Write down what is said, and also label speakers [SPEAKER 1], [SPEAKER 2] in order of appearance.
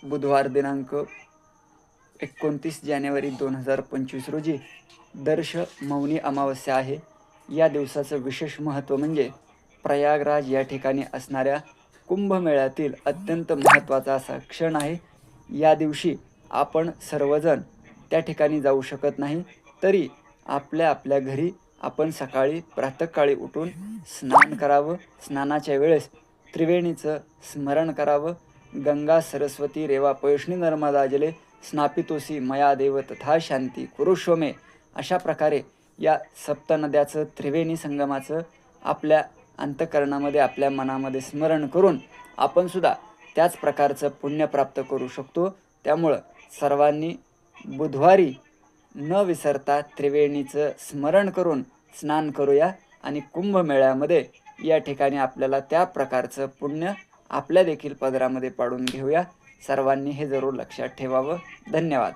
[SPEAKER 1] बुधवार दिनांक 29 जानेवारी 2025 रोजी दर्श मौनी अमावस्या आहे। या दिवसाचं विशेष महत्त्व म्हणजे प्रयागराज या ठिकाणी असणाऱ्या कुंभमेळ्यातील अत्यंत महत्त्वाचा असा क्षण आहे। या दिवशी आपण सर्वजण त्या ठिकाणी जाऊ शकत नाही, तरी आपल्या आपल्या घरी आपण सकाळी प्रातःकाळी उठून स्नान करावं। स्नानाच्या वेळेस त्रिवेणीचं स्मरण करावं। गंगा सरस्वती रेवा पयोष्णी नर्मदा जले स्नापितोसी मया देव तथा शांती कुरुष्वमे, अशा प्रकारे या सप्तनद्याचं त्रिवेणी संगमाचं आपल्या अंतःकरणामध्ये आपल्या मनामध्ये स्मरण करून आपण सुद्धा त्याच प्रकारचं पुण्य प्राप्त करू शकतो। त्यामुळं सर्वांनी बुधवारी न विसरता त्रिवेणीचं स्मरण करून स्नान करूया आणि कुंभमेळ्यामध्ये या ठिकाणी आपल्याला त्या प्रकारचं पुण्य आपल्या देखील पदरामध्ये पाडून घेऊया। सर्वांनी हे जरूर लक्षात ठेवावं। धन्यवाद।